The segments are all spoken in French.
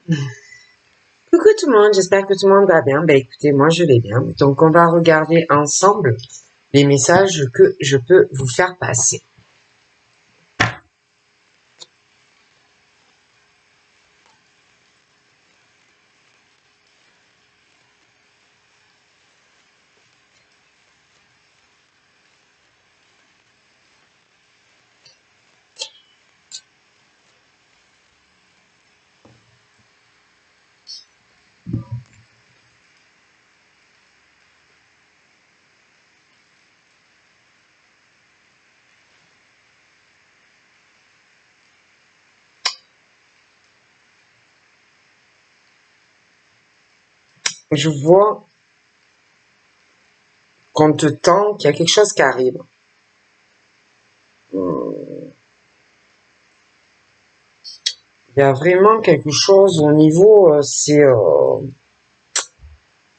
Coucou tout le monde, j'espère que tout le monde va bien. Ben écoutez, moi je vais bien. Donc on va regarder ensemble les messages que je peux vous faire passer. Je vois qu'on te tend, qu'il y a quelque chose qui arrive. Il y a vraiment quelque chose au niveau,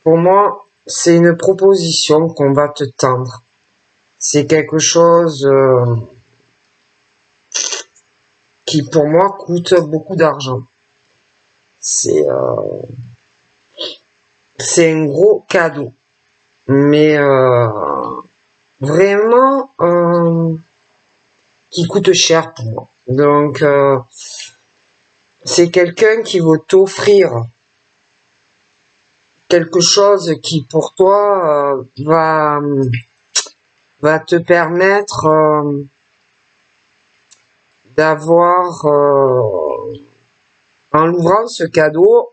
pour moi, c'est une proposition qu'on va te tendre. C'est quelque chose qui pour moi coûte beaucoup d'argent. C'est un gros cadeau, mais vraiment qui coûte cher pour moi. Donc c'est quelqu'un qui veut t'offrir quelque chose qui pour toi va te permettre d'avoir en ouvrant ce cadeau,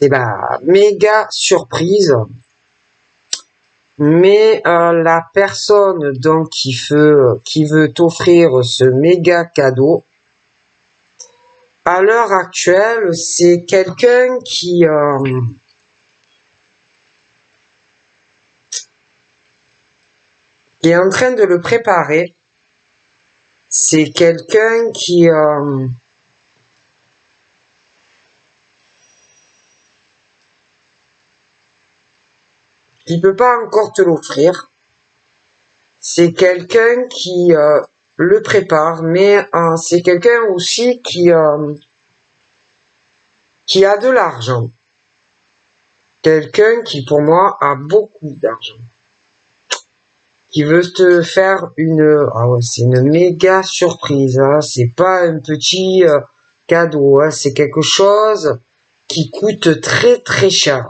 c'est la méga surprise. Mais la personne donc qui veut t'offrir ce méga cadeau, à l'heure actuelle, c'est quelqu'un qui est en train de le préparer. C'est quelqu'un qui peut pas encore te l'offrir. C'est quelqu'un qui le prépare, mais c'est quelqu'un aussi qui a de l'argent. Quelqu'un qui, pour moi, a beaucoup d'argent. Qui veut te faire c'est une méga surprise, hein. C'est pas un petit cadeau, hein. C'est quelque chose qui coûte très très cher.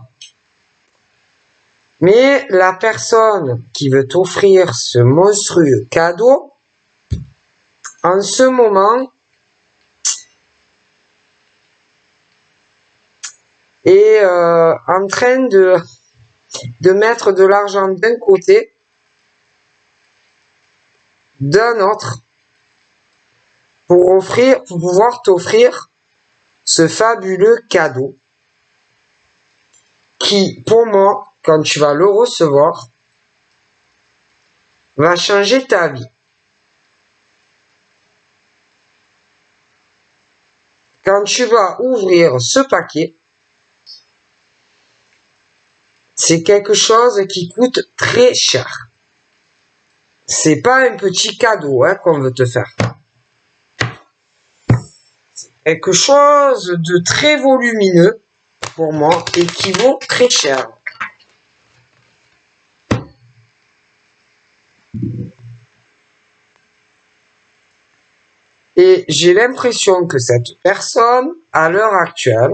Mais la personne qui veut t'offrir ce monstrueux cadeau, en ce moment, est en train de mettre de l'argent d'un côté, d'un autre, pour pouvoir t'offrir ce fabuleux cadeau qui, pour moi, quand tu vas le recevoir, va changer ta vie. Quand tu vas ouvrir ce paquet, c'est quelque chose qui coûte très cher. C'est pas un petit cadeau qu'on veut te faire. C'est quelque chose de très volumineux pour moi et qui vaut très cher. Et j'ai l'impression que cette personne, à l'heure actuelle,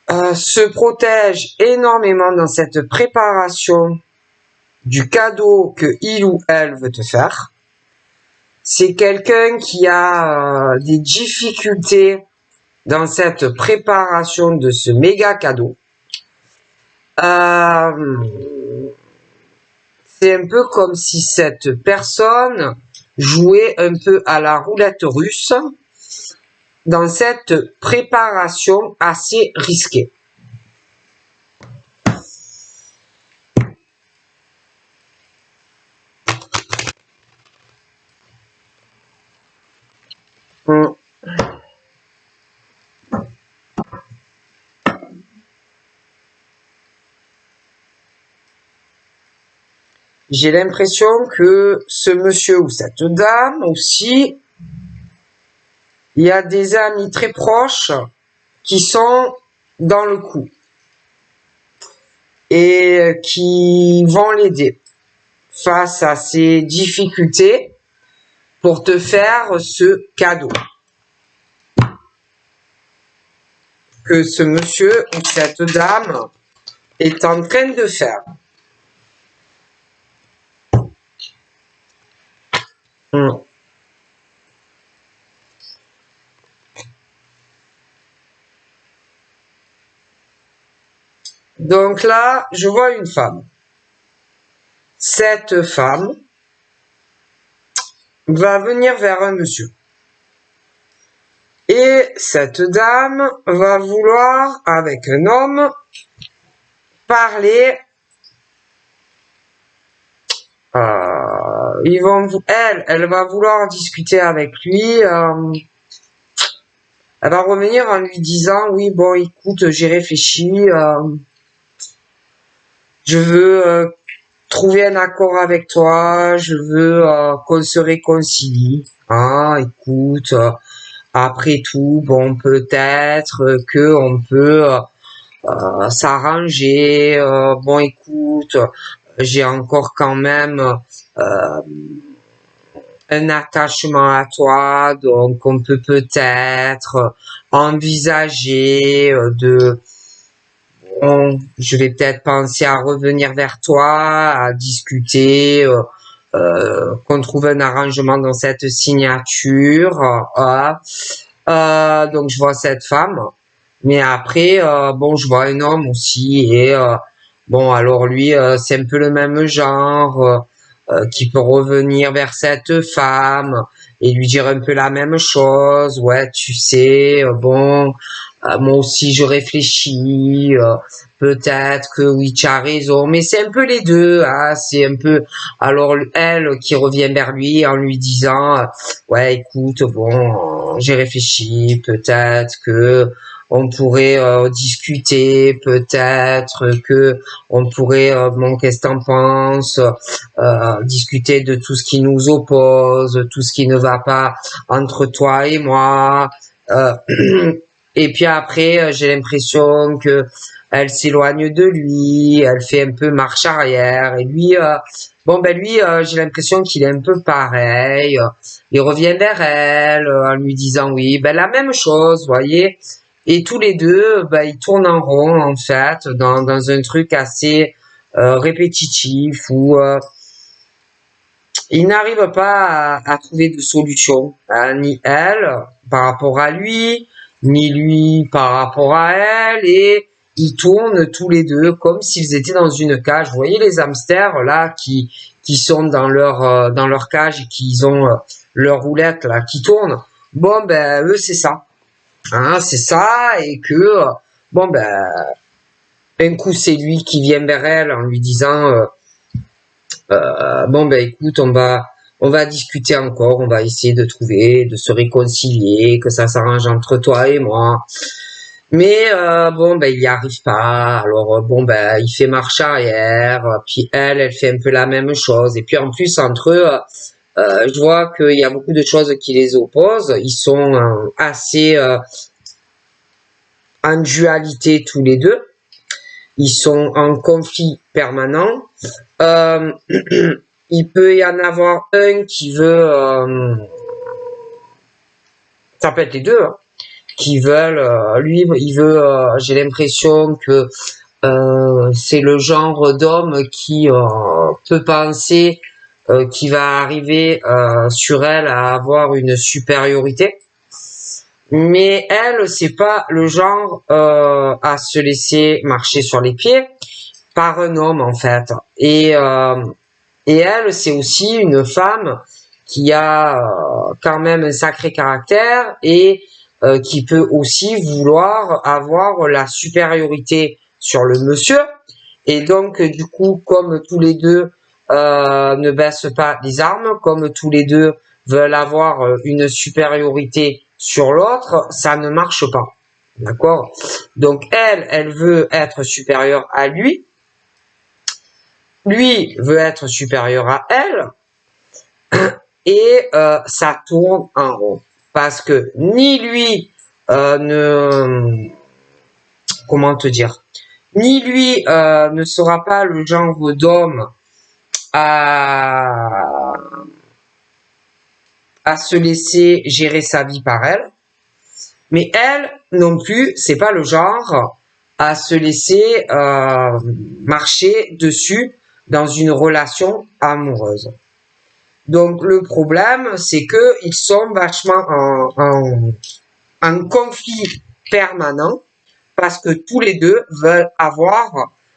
se protège énormément dans cette préparation du cadeau que il ou elle veut te faire. C'est quelqu'un qui a des difficultés dans cette préparation de ce méga cadeau. C'est un peu comme si cette personne jouait un peu à la roulette russe dans cette préparation assez risquée. J'ai l'impression que ce monsieur ou cette dame aussi il y a des amis très proches qui sont dans le coup et qui vont l'aider face à ces difficultés pour te faire ce cadeau que ce monsieur ou cette dame est en train de faire. Donc là, je vois une femme. Cette femme va venir vers un monsieur. Et cette dame va vouloir, avec un homme, parler. Elle va vouloir discuter avec lui. Elle va revenir en lui disant, oui, bon, écoute, j'ai réfléchi. Je veux trouver un accord avec toi. Je veux qu'on se réconcilie. Ah, écoute, après tout, bon, peut-être que on peut s'arranger. Bon, écoute, j'ai encore quand même un attachement à toi, donc on peut peut-être envisager je vais peut-être penser à revenir vers toi, à discuter, qu'on trouve un arrangement dans cette signature. Donc je vois cette femme, mais après, bon, je vois un homme aussi, et bon, alors lui, c'est un peu le même genre, qui peut revenir vers cette femme et lui dire un peu la même chose. Ouais, tu sais, bon, moi aussi je réfléchis, peut-être que oui, tu as raison, mais c'est un peu les deux, hein, c'est un peu, alors elle qui revient vers lui en lui disant, ouais, écoute, bon, j'ai réfléchi, peut-être que on pourrait discuter, peut-être que on pourrait, bon, qu'est-ce que t'en penses, discuter de tout ce qui nous oppose, tout ce qui ne va pas entre toi et moi. Et puis après, j'ai l'impression que elle s'éloigne de lui, elle fait un peu marche arrière. Et lui, bon ben lui, j'ai l'impression qu'il est un peu pareil. Il revient vers elle en lui disant oui, ben la même chose, voyez. Et tous les deux, ben ils tournent en rond en fait, dans un truc assez répétitif où ils n'arrivent pas à trouver de solution, hein, ni elle par rapport à lui, ni lui par rapport à elle, et ils tournent tous les deux comme s'ils étaient dans une cage. Vous voyez les hamsters là qui sont dans leur cage et qui ont leur roulette là qui tourne. Bon ben eux c'est ça, hein, c'est ça, et que bon ben un coup c'est lui qui vient vers elle en lui disant bon ben écoute, on va discuter encore, on va essayer de trouver, de se réconcilier, que ça s'arrange entre toi et moi. Mais bon ben il y arrive pas. Alors bon ben il fait marche arrière, puis elle fait un peu la même chose. Et puis en plus entre eux, je vois qu'il y a beaucoup de choses qui les opposent. Ils sont assez en dualité tous les deux. Ils sont en conflit permanent. Il peut y en avoir un qui veut, ça peut être les deux, hein, qui veulent, lui, il veut, j'ai l'impression que c'est le genre d'homme qui peut penser qu'il va arriver sur elle à avoir une supériorité. Mais elle, c'est pas le genre à se laisser marcher sur les pieds par un homme en fait. Et elle, c'est aussi une femme qui a quand même un sacré caractère et qui peut aussi vouloir avoir la supériorité sur le monsieur. Et donc, du coup, comme tous les deux ne baissent pas les armes, comme tous les deux veulent avoir une supériorité sur l'autre, ça ne marche pas. D'accord? Donc, elle veut être supérieure à lui. Lui veut être supérieur à elle. Et ça tourne en rond. parce que ni lui comment te dire, ni lui ne sera pas le genre d'homme à se laisser gérer sa vie par elle, mais elle non plus, c'est pas le genre à se laisser marcher dessus dans une relation amoureuse. Donc le problème, c'est que ils sont vachement en conflit permanent parce que tous les deux veulent avoir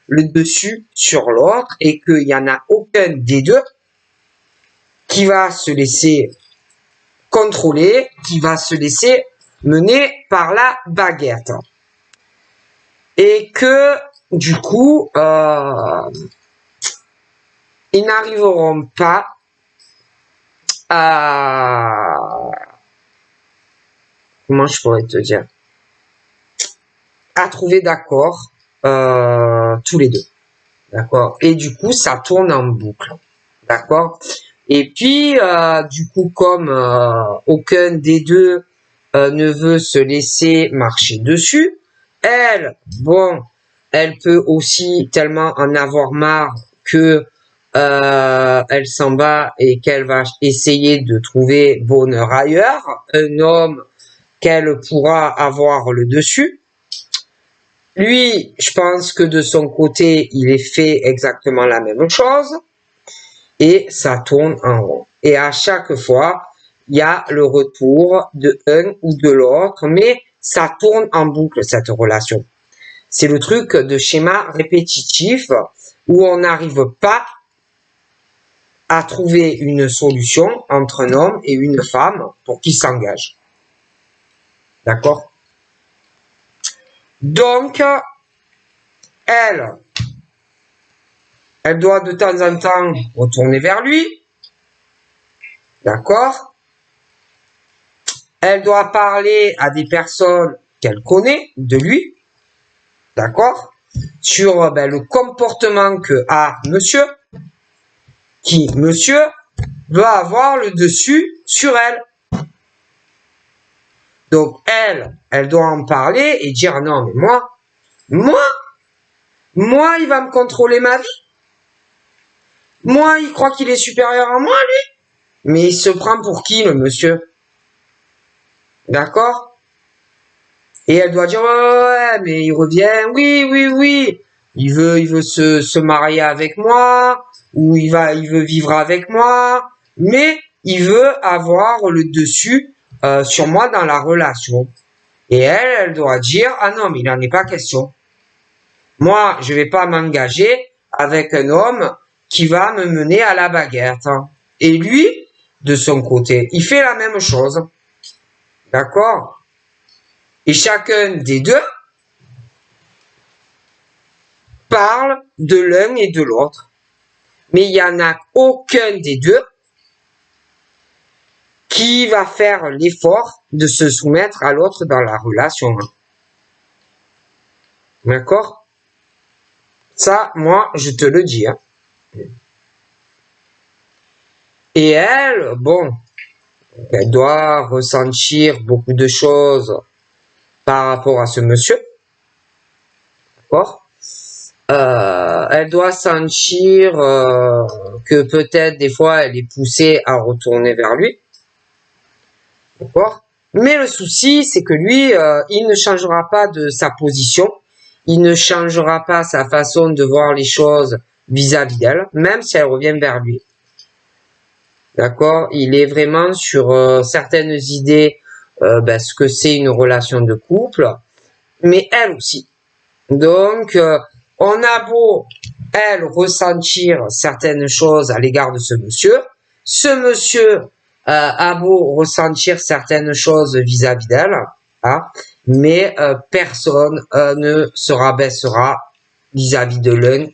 le dessus sur l'autre et qu'il n'y en a aucun des deux qui va se laisser contrôler, qui va se laisser mener par la baguette. Et que, du coup, ils n'arriveront pas à... Comment je pourrais te dire? À trouver d'accord tous les deux. D'accord? Et du coup, ça tourne en boucle. D'accord? Et puis, du coup, comme aucun des deux ne veut se laisser marcher dessus, elle, bon, elle peut aussi tellement en avoir marre que elle s'en va et qu'elle va essayer de trouver bonheur ailleurs, un homme qu'elle pourra avoir le dessus. Lui, je pense que de son côté, il est fait exactement la même chose et ça tourne en rond. Et à chaque fois, il y a le retour de un ou de l'autre, mais ça tourne en boucle cette relation. C'est le truc de schéma répétitif où on n'arrive pas à trouver une solution entre un homme et une femme pour qu'ils s'engagent. D'accord? Donc, elle doit de temps en temps retourner vers lui. D'accord? Elle doit parler à des personnes qu'elle connaît de lui. D'accord? Sur le comportement que a monsieur. Qui, monsieur, veut avoir le dessus sur elle. Donc, elle doit en parler et dire non, mais moi, il va me contrôler ma vie. Moi, il croit qu'il est supérieur à moi, lui. Mais il se prend pour qui, le monsieur? D'accord? Et elle doit dire, ouais, mais il revient, oui. Il veut se marier avec moi, ou il veut vivre avec moi, mais il veut avoir le dessus sur moi dans la relation. Et elle doit dire, ah non, mais il n'en est pas question. Moi, je vais pas m'engager avec un homme qui va me mener à la baguette. Et lui, de son côté, il fait la même chose. D'accord? Et chacun des deux parle de l'un et de l'autre. Mais il n'y en a aucun des deux qui va faire l'effort de se soumettre à l'autre dans la relation. D'accord? Ça, moi, je te le dis. Hein. Et elle, bon, elle doit ressentir beaucoup de choses par rapport à ce monsieur. D'accord? Elle doit sentir que peut-être des fois elle est poussée à retourner vers lui. D'accord? Mais le souci, c'est que lui, il ne changera pas de sa position. Il ne changera pas sa façon de voir les choses vis-à-vis d'elle, même si elle revient vers lui. D'accord? Il est vraiment sur certaines idées, ce que c'est une relation de couple, mais elle aussi. Donc, on a beau, elle, ressentir certaines choses à l'égard de ce monsieur a beau ressentir certaines choses vis-à-vis d'elle, hein, mais personne ne se rabaissera vis-à-vis de l'un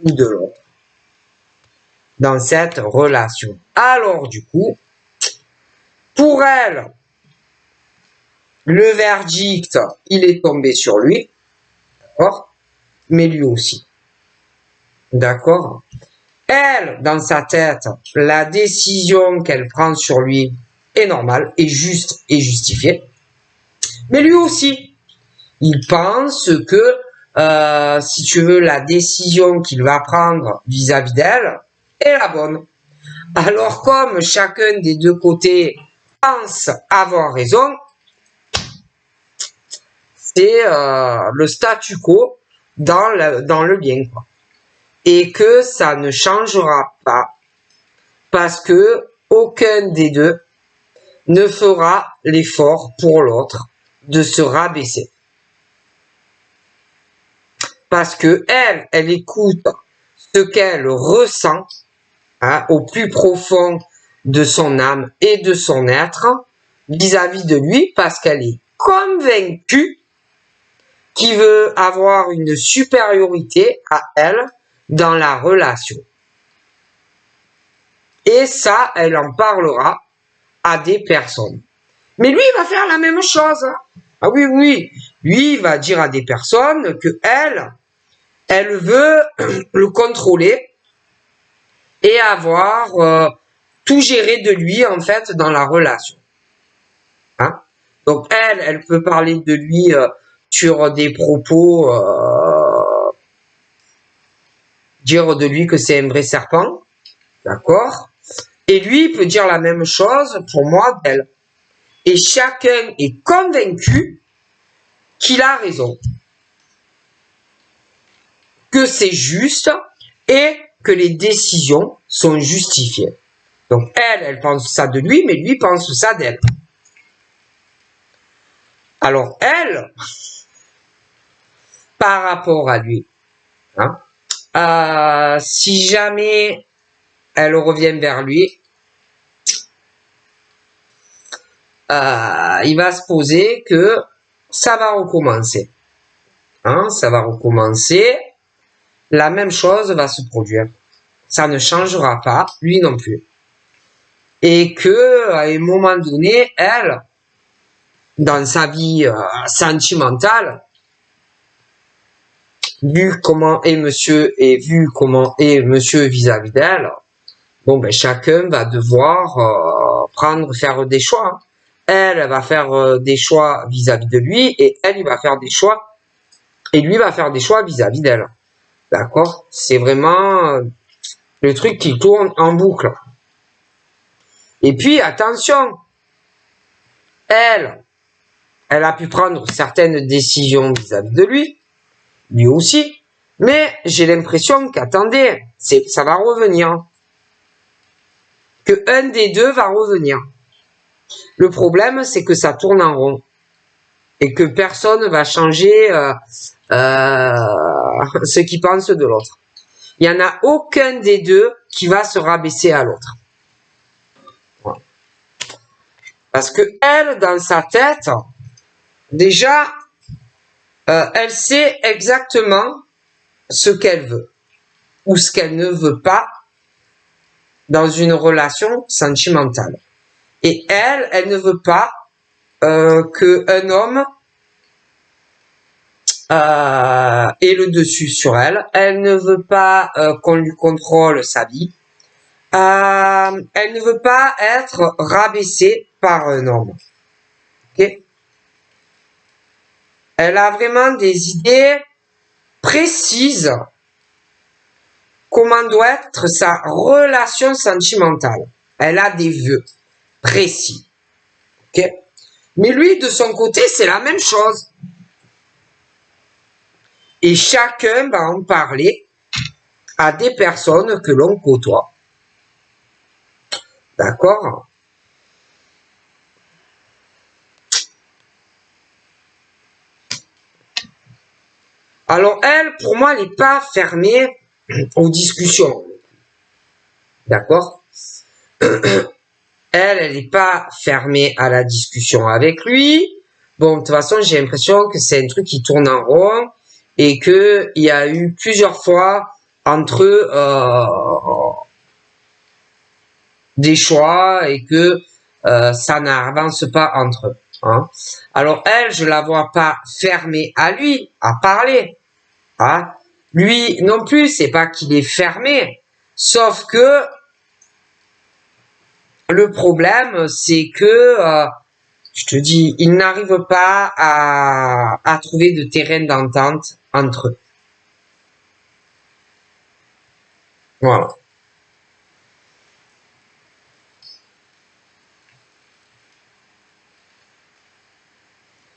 ou de l'autre dans cette relation. Alors, du coup, pour elle, le verdict, il est tombé sur lui, d'accord? Mais lui aussi. D'accord? Elle, dans sa tête, la décision qu'elle prend sur lui, est normal, est juste et justifié. Mais lui aussi, il pense que, si tu veux, la décision qu'il va prendre vis-à-vis d'elle est la bonne. Alors comme chacun des deux côtés pense avoir raison, c'est le statu quo dans le lien, quoi. Et que ça ne changera pas parce que aucun des deux ne fera l'effort pour l'autre de se rabaisser. Parce que elle écoute ce qu'elle ressent, hein, au plus profond de son âme et de son être vis-à-vis de lui, parce qu'elle est convaincue qu'il veut avoir une supériorité à elle dans la relation. Et ça, elle en parlera à des personnes. Mais lui, il va faire la même chose. Ah oui, oui. Lui, il va dire à des personnes que elle veut le contrôler et avoir tout géré de lui, en fait, dans la relation. Hein? Donc, elle peut parler de lui sur des propos, dire de lui que c'est un vrai serpent. D'accord? Et lui, il peut dire la même chose pour moi d'elle. Et chacun est convaincu qu'il a raison. Que c'est juste et que les décisions sont justifiées. Donc elle pense ça de lui, mais lui pense ça d'elle. Alors elle, par rapport à lui, hein, si jamais elle revient vers lui, il va se poser que ça va recommencer. Hein, ça va recommencer. La même chose va se produire. Ça ne changera pas, lui non plus. Et que, à un moment donné, elle, dans sa vie sentimentale, vu comment est monsieur et vu comment est monsieur vis-à-vis d'elle, bon ben chacun va devoir faire des choix. Elle va faire des choix vis-à-vis de lui et elle, il va faire des choix et lui va faire des choix vis-à-vis d'elle. D'accord? C'est vraiment le truc qui tourne en boucle. Et puis attention, elle a pu prendre certaines décisions vis-à-vis de lui aussi, mais j'ai l'impression qu'attendez, ça va revenir. Que un des deux va revenir. Le problème, c'est que ça tourne en rond. Et que personne va changer ce qu'il pense de l'autre. Il n'y en a aucun des deux qui va se rabaisser à l'autre. Voilà. Parce que elle, dans sa tête, déjà, elle sait exactement ce qu'elle veut ou ce qu'elle ne veut pas dans une relation sentimentale. Et elle ne veut pas qu'un homme ait le dessus sur elle. Elle ne veut pas qu'on lui contrôle sa vie. Elle ne veut pas être rabaissée par un homme. Okay? Elle a vraiment des idées précises comment doit être sa relation sentimentale. Elle a des vœux précis. Okay? Mais lui, de son côté, c'est la même chose. Et chacun va en parler à des personnes que l'on côtoie. D'accord? Alors elle, pour moi, elle n'est pas fermée aux discussions. D'accord? Elle n'est pas fermée à la discussion avec lui. Bon, de toute façon, j'ai l'impression que c'est un truc qui tourne en rond et que il y a eu plusieurs fois entre eux des choix et que ça n'avance pas entre eux. Hein. Alors elle, je la vois pas fermée à lui, à parler. Hein. Lui non plus, c'est pas qu'il est fermé, sauf que le problème, c'est que, je te dis, ils n'arrivent pas à trouver de terrain d'entente entre eux. Voilà.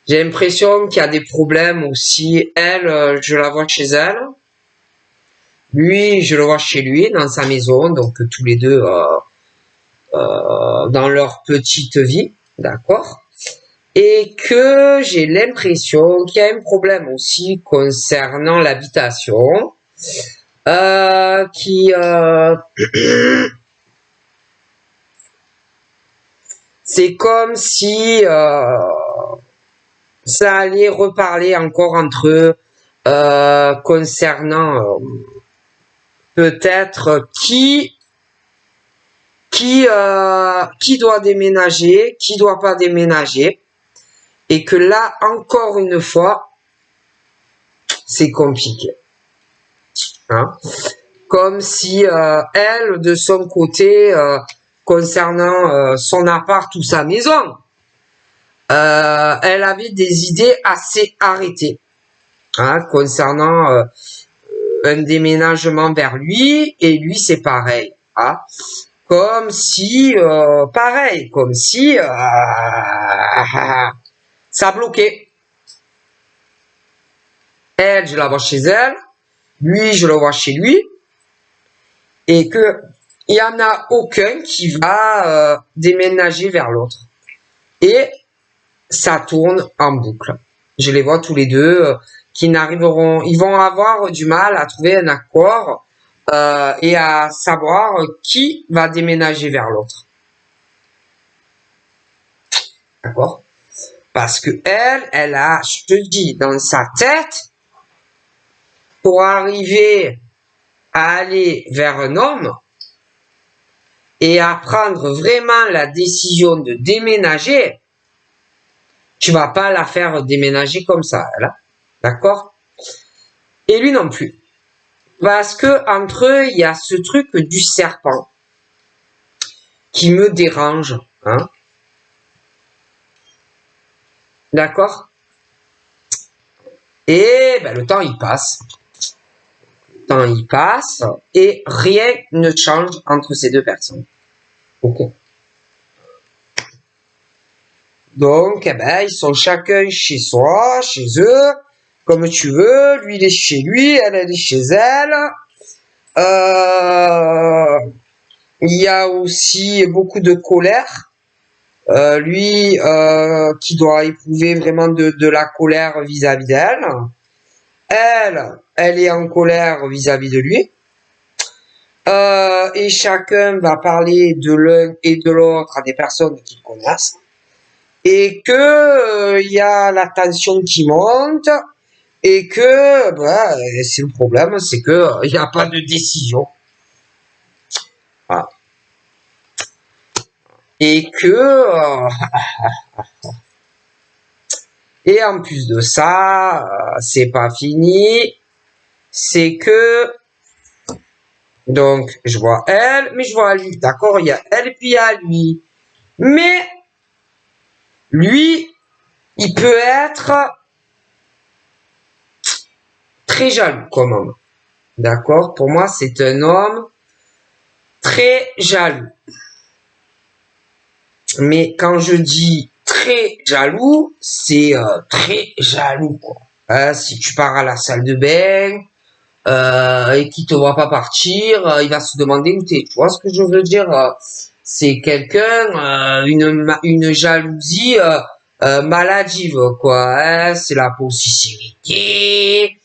J'ai l'impression qu'il y a des problèmes aussi. Elle, je la vois chez elle. Lui, je le vois chez lui, dans sa maison. Donc, tous les deux dans leur petite vie. D'accord? Et que j'ai l'impression qu'il y a un problème aussi concernant l'habitation. Qui c'est comme si ça allait reparler encore entre eux concernant peut-être qui doit déménager, qui doit pas déménager, et que là encore une fois c'est compliqué, hein? Comme si elle de son côté concernant son appart ou sa maison, elle avait des idées assez arrêtées, hein, concernant un déménagement vers lui, et lui c'est pareil, hein, comme si pareil, comme si ça bloquait. Elle, je la vois chez elle, lui, je le vois chez lui, et que il y en a aucun qui va déménager vers l'autre. Et ça tourne en boucle. Je les vois tous les deux qui n'arriveront, ils vont avoir du mal à trouver un accord et à savoir qui va déménager vers l'autre. D'accord? Parce que elle a, je te dis, dans sa tête, pour arriver à aller vers un homme et à prendre vraiment la décision de déménager, tu vas pas la faire déménager comme ça, là. D'accord? Et lui non plus. Parce que entre eux, il y a ce truc du serpent qui me dérange, hein? D'accord? Et ben, le temps il passe. Le temps il passe et rien ne change entre ces deux personnes. Ok. Donc, eh ben, ils sont chacun chez soi, chez eux, comme tu veux. Lui, il est chez lui, elle est chez elle. Il y a aussi beaucoup de colère. Lui, qui doit éprouver vraiment de la colère vis-à-vis d'elle. Elle est en colère vis-à-vis de lui. Et chacun va parler de l'un et de l'autre à des personnes qu'ils connaissent. Et que il y a la tension qui monte. Et que c'est le problème, c'est que il n'y a pas de décision. Voilà. Et que et en plus de ça, c'est pas fini, c'est que donc je vois elle, mais je vois lui, d'accord, il y a elle puis il y a lui, mais lui, il peut être très jaloux comme homme, d'accord. Pour moi, c'est un homme très jaloux. Mais quand je dis très jaloux, c'est très jaloux, quoi. Si tu pars à la salle de bain et qu'il te voit pas partir, il va se demander où t'es. Tu vois ce que je veux dire? C'est quelqu'un, une jalousie maladive, quoi. Hein, c'est la possessivité,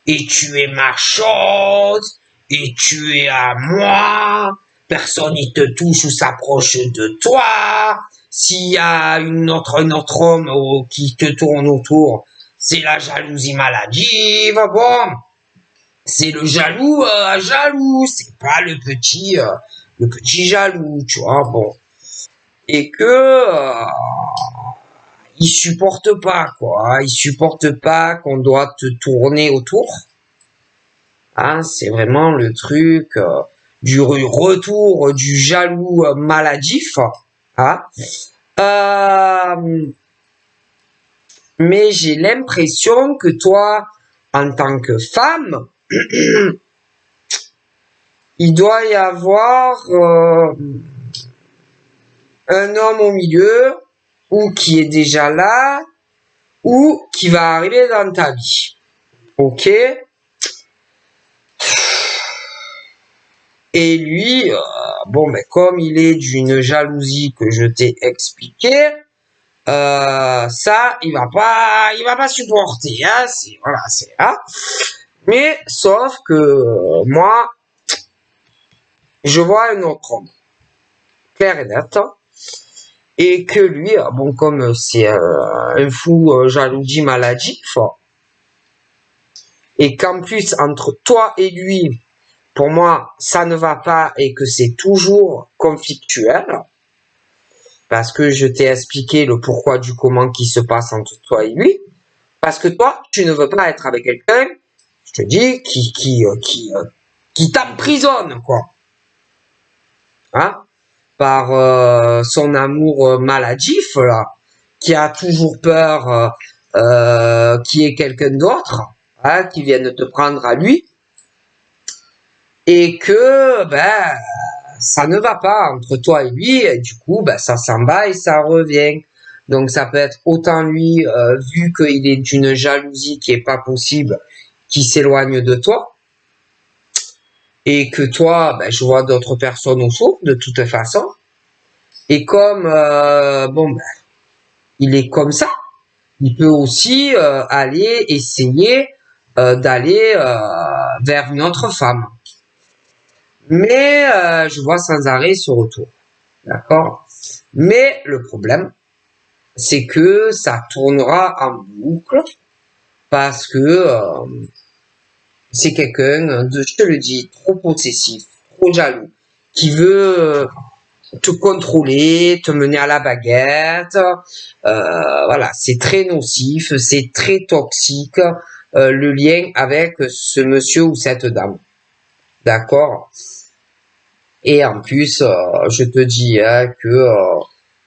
et tu es ma chose, et tu es à moi. Personne ne te touche ou s'approche de toi. S'il y a un autre homme qui te tourne autour, c'est la jalousie maladive. Bon, c'est le jaloux jaloux, c'est pas le petit jaloux, tu vois. Bon, et que il supporte pas, quoi. Il supporte pas qu'on doit te tourner autour. Hein, c'est vraiment le truc. du retour du jaloux maladif. Hein. Mais j'ai l'impression que toi, en tant que femme, il doit y avoir un homme au milieu, ou qui est déjà là, ou qui va arriver dans ta vie. Ok? Et lui, bon, ben, comme il est d'une jalousie que je t'ai expliqué, ça, il va pas supporter, hein, voilà, c'est, hein. Mais, sauf que, moi, je vois un autre homme, clair et net, et que lui, bon, comme c'est un fou jalousie maladif, et qu'en plus, entre toi et lui, pour moi, ça ne va pas et que c'est toujours conflictuel, parce que je t'ai expliqué le pourquoi du comment qui se passe entre toi et lui, parce que toi, tu ne veux pas être avec quelqu'un, je te dis, qui t'emprisonne, quoi. Hein? Par son amour maladif, là, qui a toujours peur qu'il y ait quelqu'un d'autre, hein, qui vienne te prendre à lui, et que, ben, ça ne va pas entre toi et lui, et du coup, ben, ça s'en va et ça revient. Donc, ça peut être autant lui, vu qu'il est d'une jalousie qui est pas possible, qui s'éloigne de toi, et que toi, ben, je vois d'autres personnes autour, de toute façon, et comme, bon, ben, il est comme ça, il peut aussi aller essayer d'aller vers une autre femme. Mais je vois sans arrêt ce retour. D'accord? Mais le problème, c'est que ça tournera en boucle parce que c'est quelqu'un de, je te le dis, trop possessif, trop jaloux, qui veut te contrôler, te mener à la baguette. Voilà, c'est très nocif, c'est très toxique le lien avec ce monsieur ou cette dame. D'accord? Et en plus, je te dis hein, que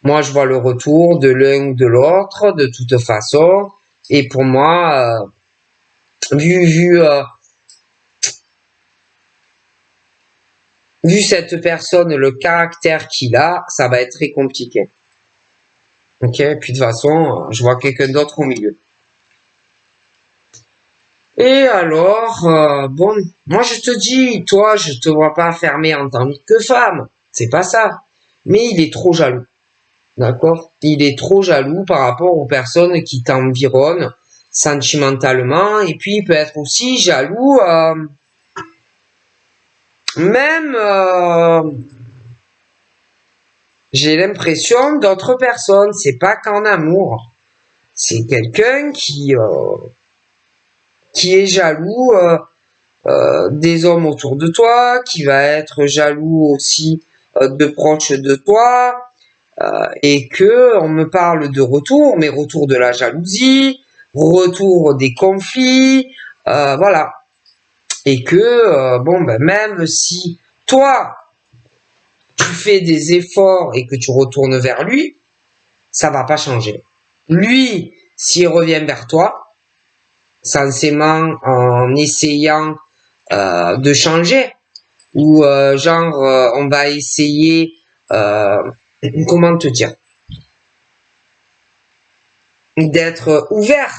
moi, je vois le retour de l'un ou de l'autre, de toute façon. Et pour moi, vu cette personne, le caractère qu'il a, ça va être très compliqué. Ok? Puis de toute façon, je vois quelqu'un d'autre au milieu. Et alors, bon, moi je te dis, toi, je te vois pas fermé en tant que femme. C'est pas ça. Mais il est trop jaloux. D'accord? Il est trop jaloux par rapport aux personnes qui t'environnent sentimentalement. Et puis, il peut être aussi jaloux, même, j'ai l'impression d'autres personnes. C'est pas qu'en amour. C'est quelqu'un qui est jaloux des hommes autour de toi, qui va être jaloux aussi de proches de toi. Et que on me parle de retour, mais retour de la jalousie, retour des conflits, voilà. Et que bon ben même si toi tu fais des efforts et que tu retournes vers lui, ça va pas changer. Lui, s'il revient vers toi, censément en essayant de changer, ou genre on va essayer comment te dire, d'être ouvert,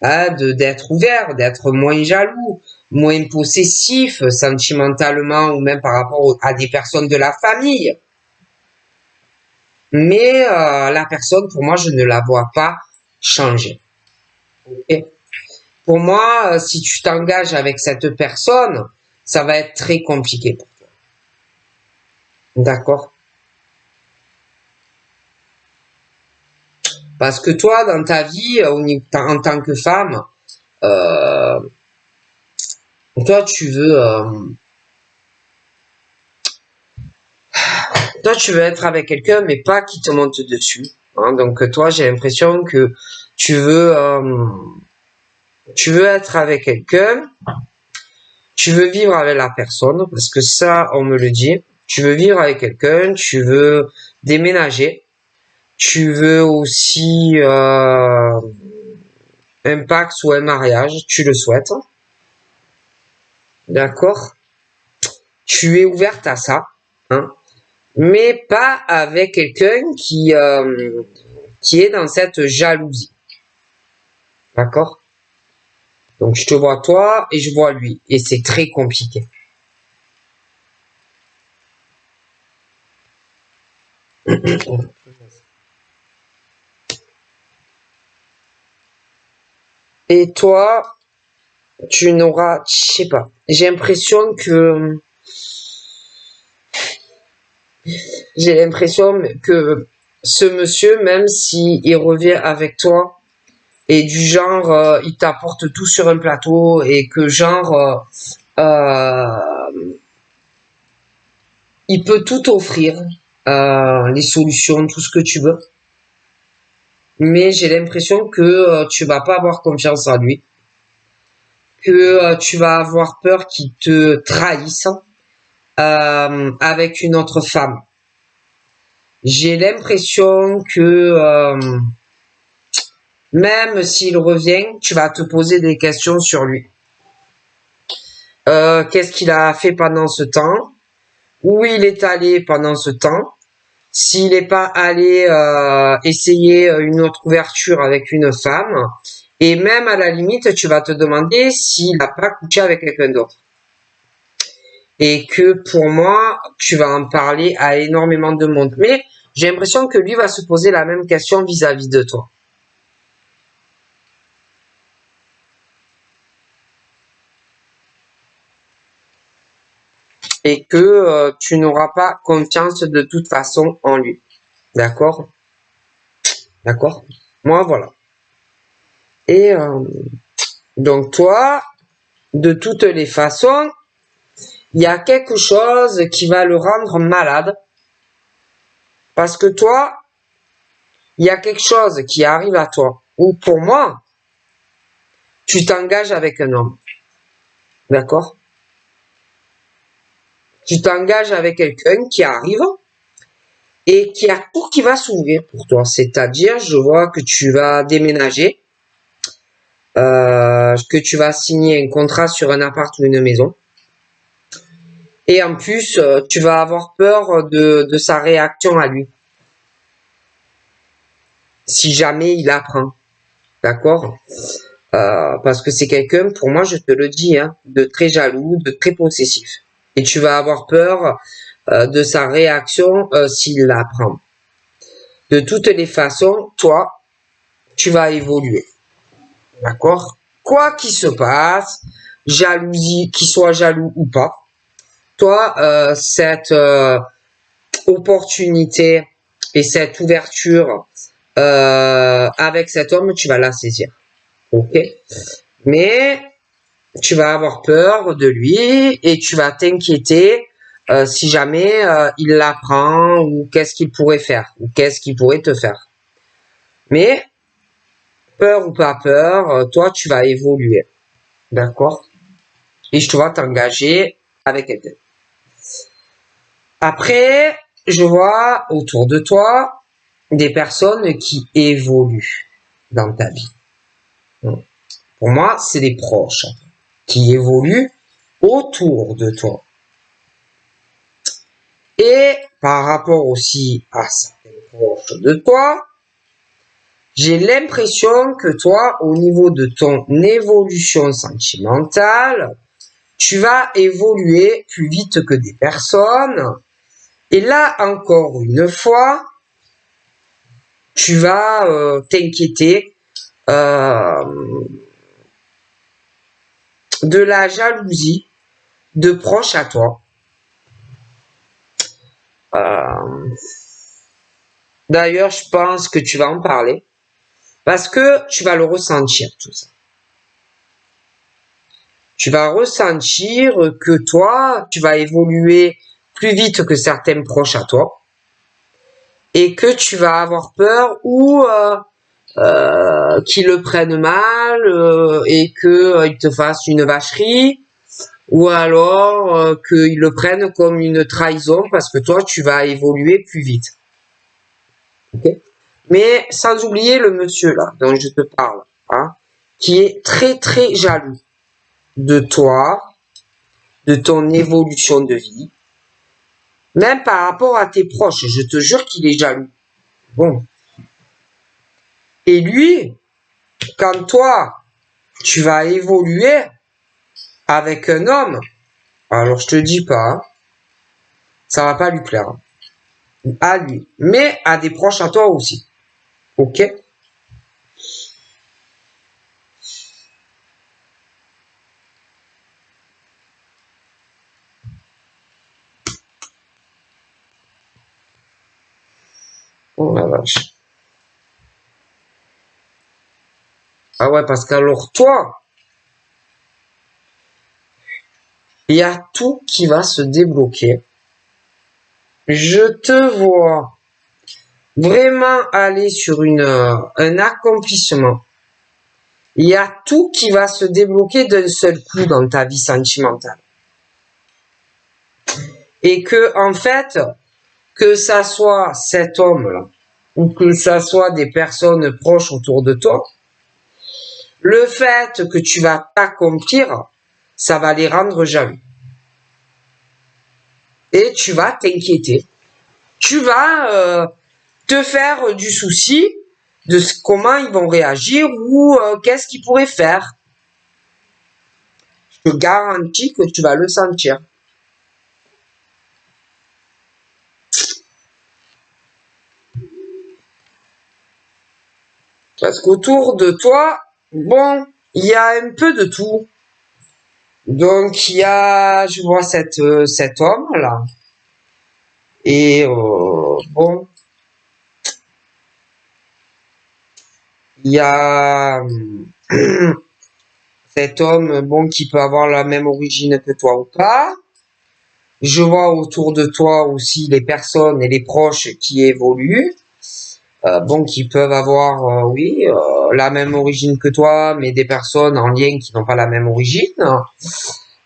hein, d'être ouvert, d'être moins jaloux, moins possessif sentimentalement ou même par rapport à des personnes de la famille. Mais la personne, pour moi, je ne la vois pas changer. Okay? Pour moi, si tu t'engages avec cette personne, ça va être très compliqué pour toi. D'accord? Parce que toi, dans ta vie, en tant que femme, euh, toi, tu veux être avec quelqu'un, mais pas qui te monte dessus. Hein. Donc toi, j'ai l'impression que tu veux, tu veux être avec quelqu'un, Tu veux vivre avec la personne, parce que ça, on me le dit. Tu veux vivre avec quelqu'un, tu veux déménager. Tu veux aussi un Pacs ou un mariage, tu le souhaites. D'accord? Tu es ouverte à ça, hein, mais pas avec quelqu'un qui est dans cette jalousie. D'accord? Donc je te vois toi et je vois lui. Et c'est très compliqué. Et toi, tu n'auras, je sais pas, j'ai l'impression que ce monsieur, même s'il revient avec toi, et du genre, il t'apporte tout sur un plateau et que genre, il peut tout offrir, les solutions, tout ce que tu veux. Mais j'ai l'impression que tu vas pas avoir confiance en lui, que tu vas avoir peur qu'il te trahisse avec une autre femme. J'ai l'impression que même s'il revient, tu vas te poser des questions sur lui. Qu'est-ce qu'il a fait pendant ce temps? Où il est allé pendant ce temps? S'il n'est pas allé essayer une autre ouverture avec une femme, et même à la limite, tu vas te demander s'il n'a pas couché avec quelqu'un d'autre. Et que pour moi, tu vas en parler à énormément de monde. Mais j'ai l'impression que lui va se poser la même question vis-à-vis de toi. Et que tu n'auras pas confiance de toute façon en lui. D'accord? D'accord? Moi, voilà. Et donc toi, de toutes les façons, il y a quelque chose qui va le rendre malade. Parce que toi, il y a quelque chose qui arrive à toi. Ou pour moi, tu t'engages avec un homme. D'accord? Tu t'engages avec quelqu'un qui arrive et qui a tout qui va s'ouvrir pour toi. C'est-à-dire, je vois que tu vas déménager, que tu vas signer un contrat sur un appart ou une maison. Et en plus, tu vas avoir peur de sa réaction à lui. Si jamais il apprend. D'accord? Parce que c'est quelqu'un, pour moi, je te le dis, hein, de très jaloux, de très possessif. Et tu vas avoir peur de sa réaction s'il l'apprend. De toutes les façons, toi, tu vas évoluer. D'accord? Quoi qu'il se passe, jalousie, qu'il soit jaloux ou pas, toi, cette opportunité et cette ouverture avec cet homme, tu vas la saisir. Ok? Mais tu vas avoir peur de lui et tu vas t'inquiéter si jamais il l'apprend ou qu'est-ce qu'il pourrait faire ou qu'est-ce qu'il pourrait te faire. Mais peur ou pas peur, toi tu vas évoluer, d'accord? Et je te vois t'engager avec quelqu'un. Après, je vois autour de toi des personnes qui évoluent dans ta vie. Pour moi, c'est des proches qui évoluent autour de toi. Et par rapport aussi à certains proches de toi, j'ai l'impression que toi, au niveau de ton évolution sentimentale, tu vas évoluer plus vite que des personnes. Et là, encore une fois, tu vas t'inquiéter de la jalousie de proches à toi. D'ailleurs, je pense que tu vas en parler parce que tu vas le ressentir tout ça. Tu vas ressentir que toi, tu vas évoluer plus vite que certains proches à toi et que tu vas avoir peur ou qu'ils le prennent mal et qu'ils te fassent une vacherie ou alors qu'ils le prennent comme une trahison parce que toi, tu vas évoluer plus vite. Okay. Mais sans oublier le monsieur là dont je te parle, hein, qui est très très jaloux de toi, de ton évolution de vie, même par rapport à tes proches. Je te jure qu'il est jaloux. Bon. Et lui, quand toi, tu vas évoluer avec un homme, alors je te dis pas, hein, ça va pas lui plaire. Hein, à lui, mais à des proches à toi aussi. Ok? Oh la vache. Ah ouais, parce qu'alors toi, il y a tout qui va se débloquer. Je te vois vraiment aller sur un accomplissement. Il y a tout qui va se débloquer d'un seul coup dans ta vie sentimentale. Et que, en fait, que ça soit cet homme-là, ou que ça soit des personnes proches autour de toi, le fait que tu vas t'accomplir, ça va les rendre jaloux. Et tu vas t'inquiéter. Tu vas te faire du souci de comment ils vont réagir ou qu'est-ce qu'ils pourraient faire. Je te garantis que tu vas le sentir. Parce qu'autour de toi, bon, il y a un peu de tout. Donc il y a, je vois cet homme là, et bon, il y a cet homme bon qui peut avoir la même origine que toi ou pas. Je vois autour de toi aussi les personnes et les proches qui évoluent. Bon, qui peuvent avoir, oui, la même origine que toi, mais des personnes en lien qui n'ont pas la même origine.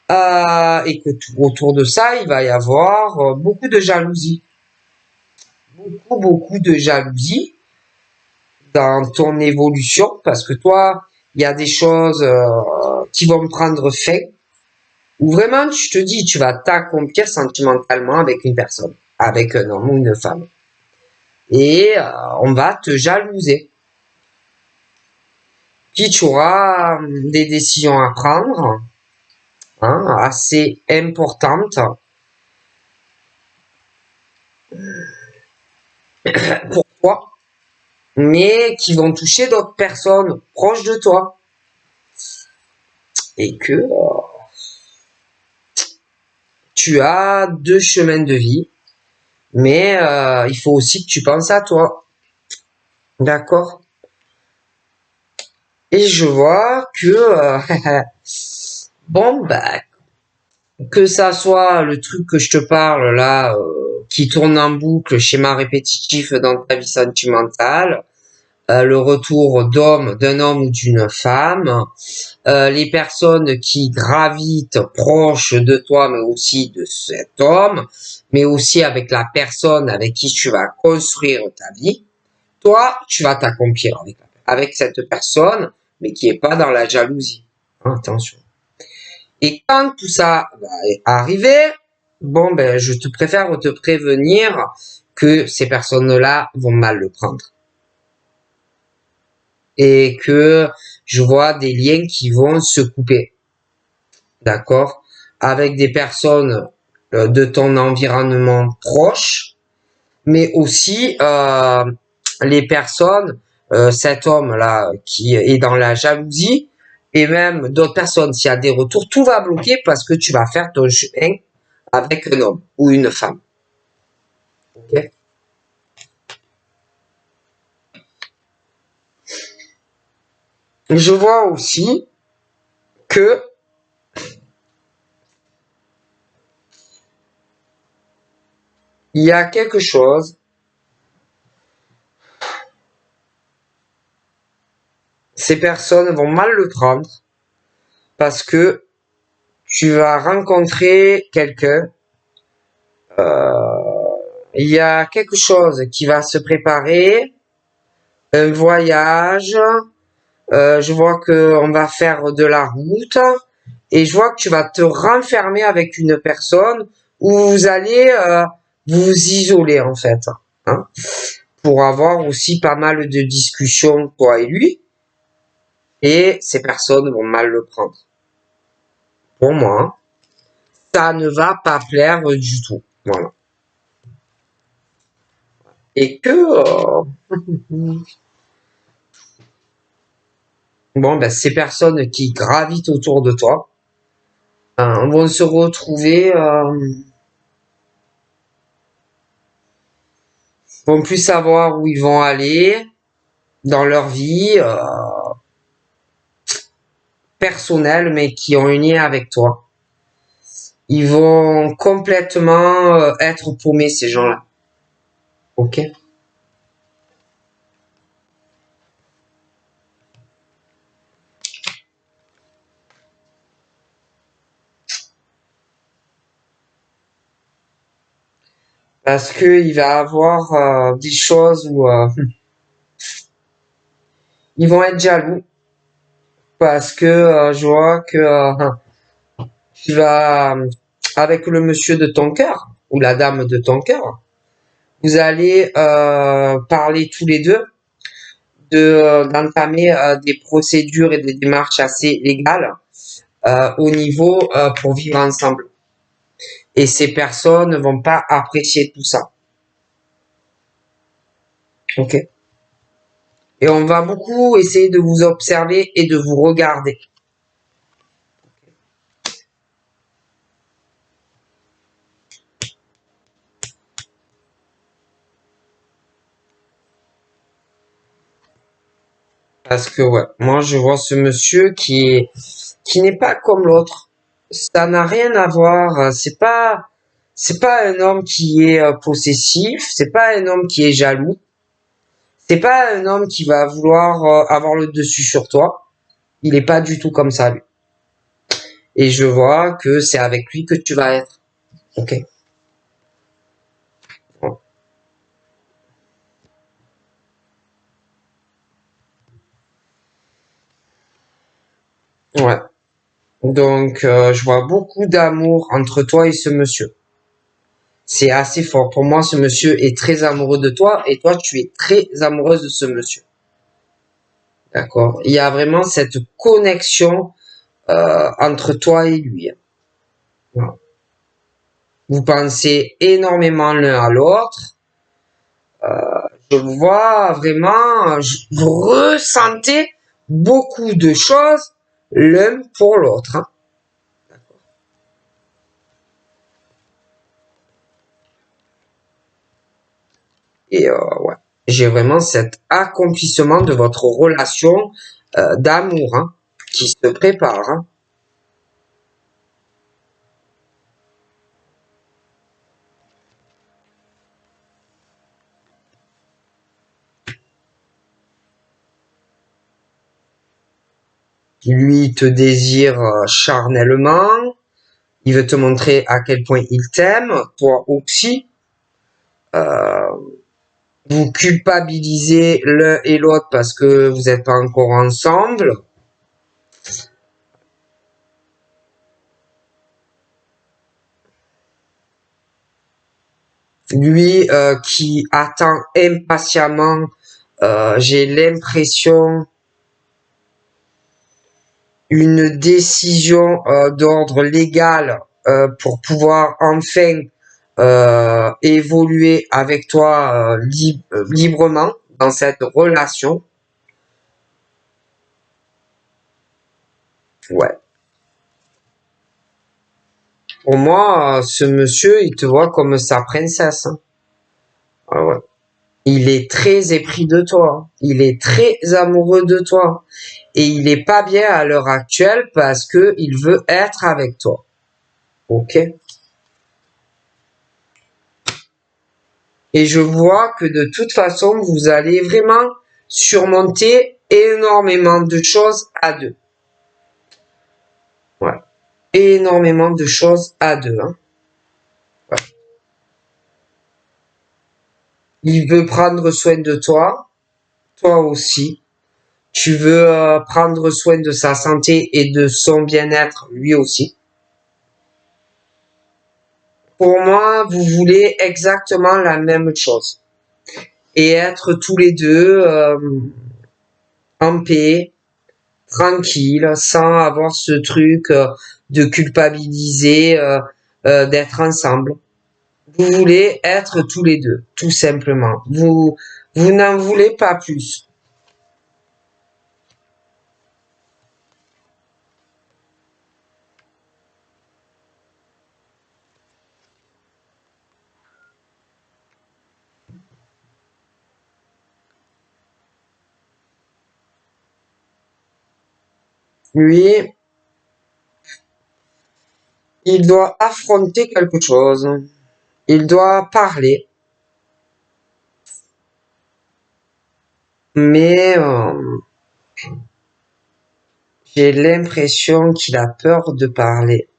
Et que autour de ça, il va y avoir beaucoup de jalousie. Beaucoup, beaucoup de jalousie dans ton évolution, parce que toi, il y a des choses qui vont prendre fin, où vraiment, tu te dis, tu vas t'accomplir sentimentalement avec une personne, avec un homme ou une femme. Et on va te jalouser. Puis tu auras des décisions à prendre, hein, assez importantes pour toi, mais qui vont toucher d'autres personnes proches de toi. Et que tu as deux chemins de vie, mais il faut aussi que tu penses à toi. D'accord? Et je vois que, bon, bah, que ça soit le truc que je te parle là, qui tourne en boucle, schéma répétitif dans ta vie sentimentale, le retour d'un homme ou d'une femme, les personnes qui gravitent proches de toi, mais aussi de cet homme, mais aussi avec la personne avec qui tu vas construire ta vie. Toi, tu vas t'accomplir avec cette personne, mais qui est pas dans la jalousie. Hein, attention. Et quand tout ça va arriver, bon, ben, je te préfère te prévenir que ces personnes-là vont mal le prendre. Et que je vois des liens qui vont se couper. D'accord? Avec des personnes de ton environnement proche, mais aussi les personnes, cet homme-là qui est dans la jalousie, et même d'autres personnes, s'il y a des retours, tout va bloquer parce que tu vas faire ton chemin avec un homme ou une femme. Ok? Je vois aussi que il y a quelque chose, ces personnes vont mal le prendre parce que tu vas rencontrer quelqu'un. Il y a quelque chose qui va se préparer, un voyage. Je vois que on va faire de la route et je vois que tu vas te renfermer avec une personne où vous allez vous isoler en fait, hein, pour avoir aussi pas mal de discussions toi et lui. Et ces personnes vont mal le prendre. Pour moi, ça ne va pas plaire du tout. Voilà. Et que bon, ben, ces personnes qui gravitent autour de toi vont se retrouver, vont plus savoir où ils vont aller dans leur vie personnelle, mais qui ont un lien avec toi. Ils vont complètement être paumés, ces gens-là. Ok? Parce que il va avoir des choses où ils vont être jaloux. Parce que je vois que tu vas, avec le monsieur de ton cœur, ou la dame de ton cœur, vous allez parler tous les deux d'entamer des procédures et des démarches assez légales au niveau pour vivre ensemble. Et ces personnes ne vont pas apprécier tout ça. Ok. Et on va beaucoup essayer de vous observer et de vous regarder. Parce que ouais, moi je vois ce monsieur qui n'est pas comme l'autre. Ça n'a rien à voir. C'est pas un homme qui est possessif. C'est pas un homme qui est jaloux. C'est pas un homme qui va vouloir avoir le dessus sur toi. Il est pas du tout comme ça, lui. Et je vois que c'est avec lui que tu vas être. Ok. Ouais. Donc, je vois beaucoup d'amour entre toi et ce monsieur. C'est assez fort. Pour moi, ce monsieur est très amoureux de toi et toi, tu es très amoureuse de ce monsieur. D'accord? Il y a vraiment cette connexion entre toi et lui. Voilà. Vous pensez énormément l'un à l'autre. Je vois vraiment, vous ressentez beaucoup de choses l'un pour l'autre. Hein. Et ouais, j'ai vraiment cet accomplissement de votre relation d'amour hein, qui se prépare. Hein. Lui te désire charnellement, il veut te montrer à quel point il t'aime, toi aussi. Euh, vous culpabilisez l'un et l'autre parce que vous n'êtes pas encore ensemble. Lui qui attend impatiemment, j'ai l'impression, une décision d'ordre légal pour pouvoir enfin évoluer avec toi librement dans cette relation. Ouais. Pour moi, ce monsieur, il te voit comme sa princesse. Hein. Ah ouais. Il est très épris de toi. Il est très amoureux de toi. Et il est pas bien à l'heure actuelle parce que il veut être avec toi. Ok? Et je vois que de toute façon, vous allez vraiment surmonter énormément de choses à deux. Ouais. énormément de choses à deux. Hein. Ouais. Il veut prendre soin de toi, toi aussi. Tu veux prendre soin de sa santé et de son bien-être, lui aussi. Pour moi, vous voulez exactement la même chose. Et être tous les deux en paix, tranquille, sans avoir ce truc de culpabiliser, d'être ensemble. Vous voulez être tous les deux, tout simplement. Vous n'en voulez pas plus. Lui, il doit affronter quelque chose. Il doit parler. Mais j'ai l'impression qu'il a peur de parler.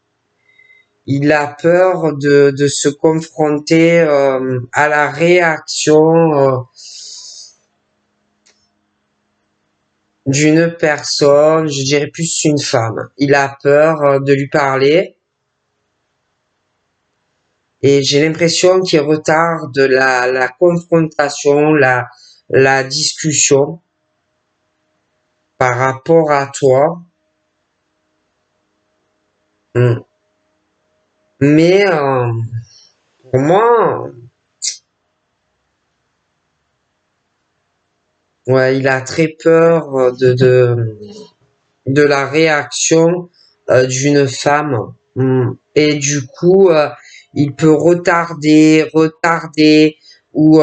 Il a peur de se confronter à la réaction d'une personne, je dirais plus une femme. Il a peur de lui parler et j'ai l'impression qu'il retarde la confrontation, la discussion par rapport à toi. Mm. Mais pour moi, ouais, il a très peur de la réaction d'une femme. Et du coup, il peut retarder ou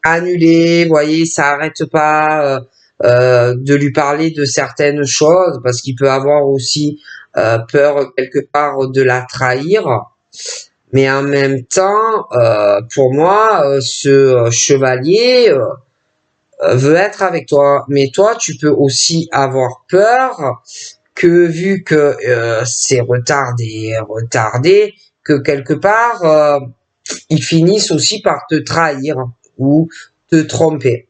annuler, vous voyez, ça arrête pas de lui parler de certaines choses parce qu'il peut avoir aussi peur quelque part de la trahir. Mais en même temps, pour moi, ce chevalier veut être avec toi. Mais toi, tu peux aussi avoir peur que vu que c'est retardé, que quelque part, ils finissent aussi par te trahir ou te tromper.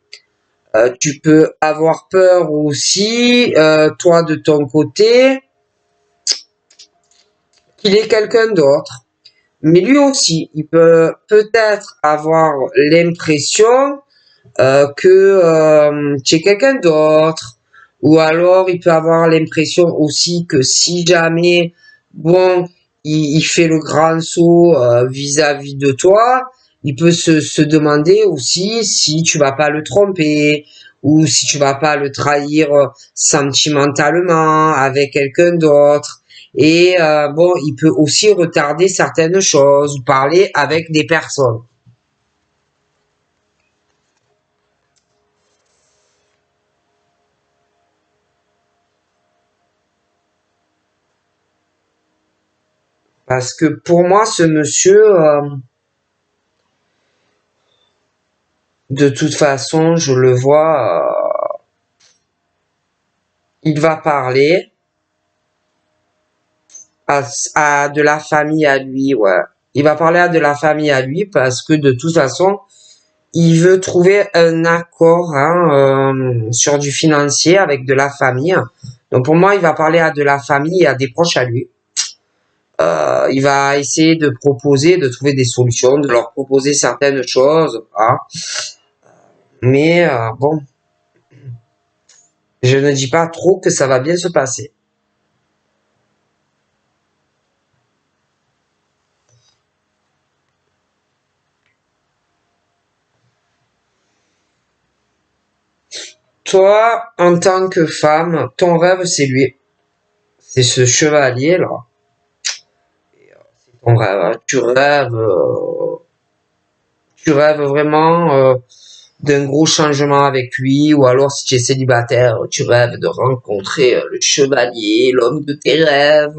Tu peux avoir peur aussi, toi de ton côté, qu'il est quelqu'un d'autre. Mais lui aussi, il peut peut-être avoir l'impression que tu es quelqu'un d'autre. Ou alors, il peut avoir l'impression aussi que si jamais, bon, il fait le grand saut vis-à-vis de toi, il peut se demander aussi si tu vas pas le tromper ou si tu vas pas le trahir sentimentalement avec quelqu'un d'autre. Et bon, il peut aussi retarder certaines choses ou parler avec des personnes. Parce que pour moi, ce monsieur, de toute façon, je le vois, il va parler à de la famille à lui, ouais. Il va parler à de la famille à lui parce que de toute façon, il veut trouver un accord hein, sur du financier avec de la famille. Donc pour moi, il va parler à de la famille et à des proches à lui. Il va essayer de proposer, de trouver des solutions, de leur proposer certaines choses. Hein. Mais bon, je ne dis pas trop que ça va bien se passer. Toi, en tant que femme, ton rêve, c'est lui. C'est ce chevalier-là. C'est ton rêve. Hein. Tu rêves vraiment d'un gros changement avec lui, ou alors si tu es célibataire, tu rêves de rencontrer le chevalier, l'homme de tes rêves.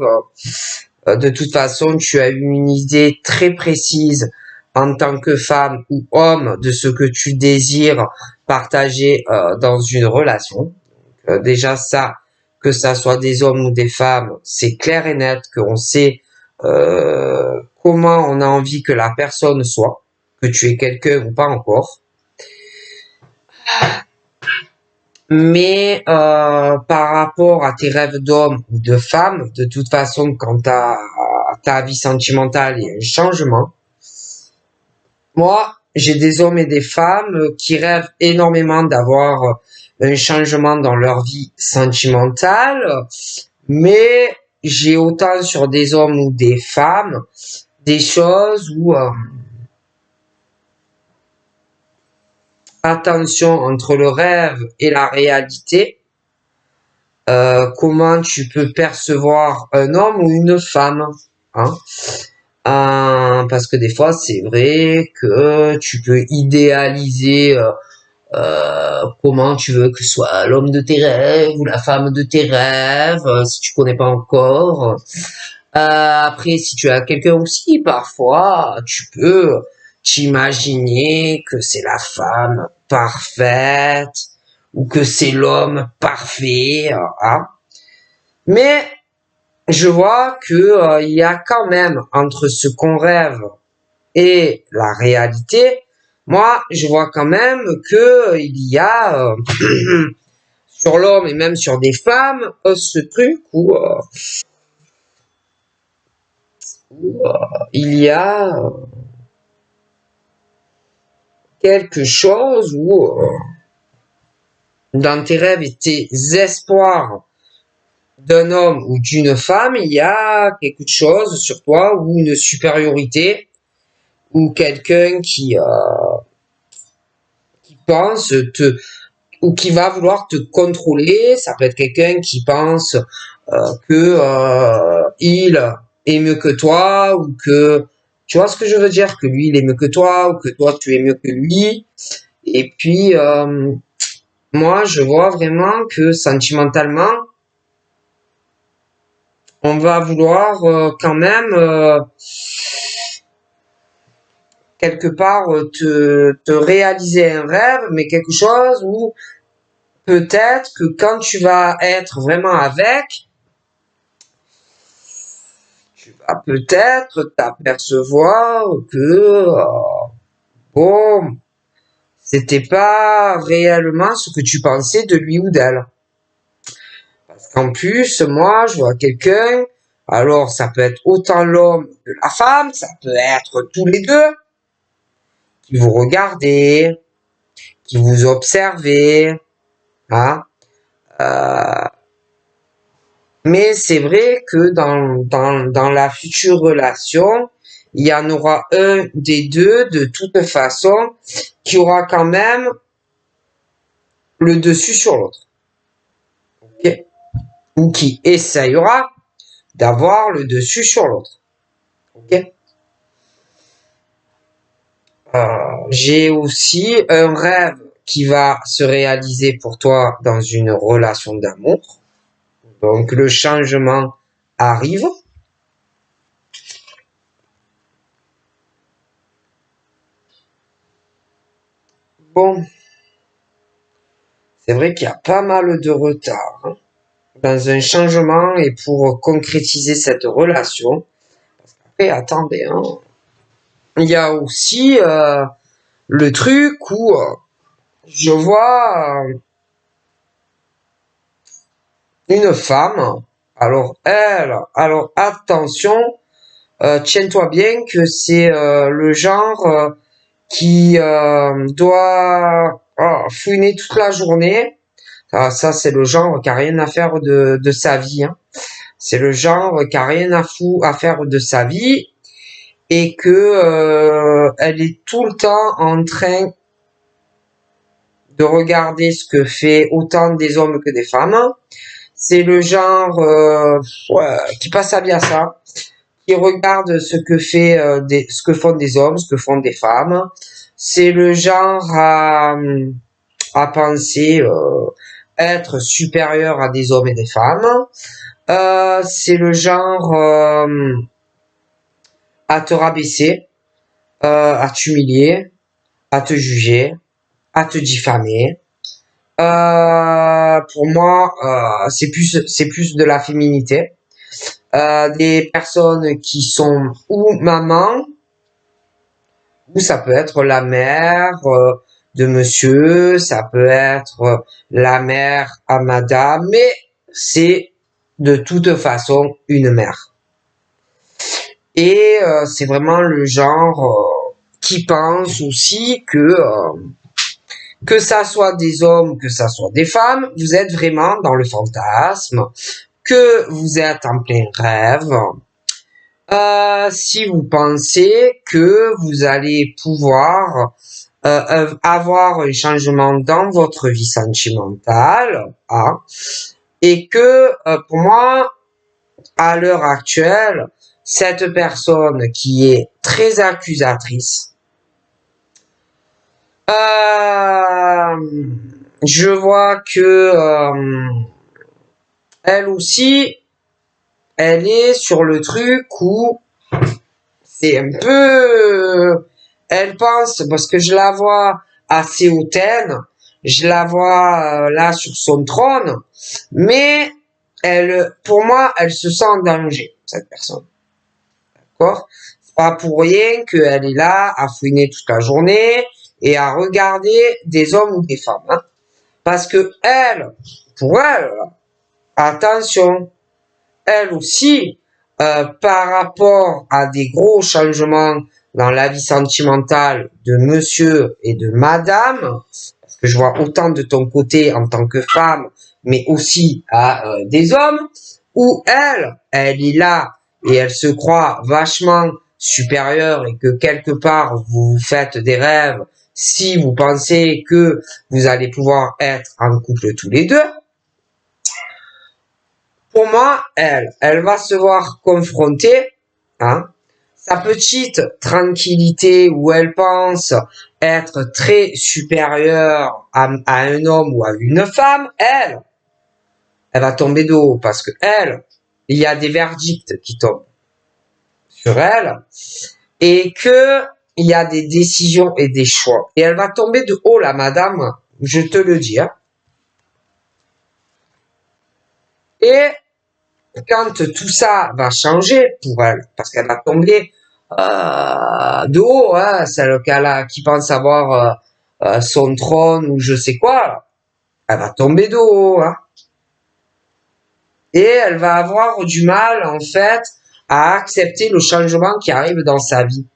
De toute façon, tu as eu une idée très précise en tant que femme ou homme de ce que tu désires partager dans une relation. Déjà ça, que ça soit des hommes ou des femmes, c'est clair et net qu'on sait comment on a envie que la personne soit, que tu es quelqu'un ou pas encore. Mais par rapport à tes rêves d'homme ou de femme, de toute façon, quand ta vie sentimentale, il y a un changement. Moi, j'ai des hommes et des femmes qui rêvent énormément d'avoir un changement dans leur vie sentimentale, mais j'ai autant sur des hommes ou des femmes des choses où attention entre le rêve et la réalité. Comment tu peux percevoir un homme ou une femme, hein? Parce que des fois, c'est vrai que tu peux idéaliser comment tu veux que soit l'homme de tes rêves ou la femme de tes rêves, si tu connais pas encore. Après, si tu as quelqu'un aussi, parfois, tu peux t'imaginer que c'est la femme parfaite ou que c'est l'homme parfait, hein. Mais je vois que il y a quand même entre ce qu'on rêve et la réalité, moi, je vois quand même que il y a sur l'homme et même sur des femmes ce truc où il y a quelque chose où dans tes rêves et tes espoirs d'un homme ou d'une femme, il y a quelque chose sur toi ou une supériorité ou quelqu'un qui pense te ou qui va vouloir te contrôler. Ça peut être quelqu'un qui pense que il est mieux que toi ou que tu vois ce que je veux dire, que lui il est mieux que toi ou que toi tu es mieux que lui. Et puis moi je vois vraiment que sentimentalement on va vouloir quand même quelque part te réaliser un rêve, mais quelque chose où peut-être que quand tu vas être vraiment avec, tu vas peut-être t'apercevoir que bon, c'était pas réellement ce que tu pensais de lui ou d'elle. Parce qu'en plus, moi, je vois quelqu'un, alors ça peut être autant l'homme que la femme, ça peut être tous les deux, qui vous regardez, qui vous observez, hein. Euh, mais c'est vrai que dans la future relation, il y en aura un des deux, de toute façon, qui aura quand même le dessus sur l'autre. Okay, ou qui essayera d'avoir le dessus sur l'autre. Okay, j'ai aussi un rêve qui va se réaliser pour toi dans une relation d'amour. Donc le changement arrive. Bon, c'est vrai qu'il y a pas mal de retard, hein, dans un changement et pour concrétiser cette relation. Et attendez, hein, il y a aussi le truc où je vois une femme. Alors attention, tiens-toi bien que c'est le genre qui doit fouiner toute la journée. Ça c'est le genre qui a rien à faire de sa vie, hein. C'est le genre qui a rien à faire de sa vie et que elle est tout le temps en train de regarder ce que fait autant des hommes que des femmes. C'est le genre ouais, qui passe à bien ça, qui regarde ce que fait ce que font des hommes, ce que font des femmes. C'est le genre à penser être supérieur à des hommes et des femmes. C'est le genre à te rabaisser, à t'humilier, à te juger, à te diffamer. Pour moi, c'est plus de la féminité. Des personnes qui sont ou maman, ou ça peut être la mère de monsieur, ça peut être la mère à madame, mais c'est de toute façon une mère. Et c'est vraiment le genre qui pense aussi que ça soit des hommes, que ça soit des femmes, vous êtes vraiment dans le fantasme, que vous êtes en plein rêve. Si vous pensez que vous allez pouvoir avoir un changement dans votre vie sentimentale, hein, et que pour moi, à l'heure actuelle, cette personne qui est très accusatrice, je vois que elle aussi, elle est sur le truc où c'est un peu, elle pense, parce que je la vois assez hautaine, je la vois là sur son trône, mais elle, pour moi, elle se sent en danger, cette personne. D'accord? C'est pas pour rien qu'elle est là à fouiner toute la journée et à regarder des hommes ou des femmes, hein. Parce que elle, pour elle, attention, elle aussi, par rapport à des gros changements dans la vie sentimentale de monsieur et de madame, parce que je vois autant de ton côté en tant que femme, mais aussi à des hommes, où elle est là et elle se croit vachement supérieure et que quelque part vous faites des rêves si vous pensez que vous allez pouvoir être en couple tous les deux. Pour moi, elle va se voir confrontée, hein, sa petite tranquillité où elle pense être très supérieure à un homme ou à une femme, elle va tomber de haut parce que il y a des verdicts qui tombent sur elle et que il y a des décisions et des choix. Et elle va tomber de haut, la madame, je te le dis, hein. Et quand tout ça va changer pour elle, parce qu'elle va tomber de haut, hein, celle qui pense avoir son trône ou je sais quoi, elle va tomber de haut, hein. Et elle va avoir du mal, en fait, à accepter le changement qui arrive dans sa vie.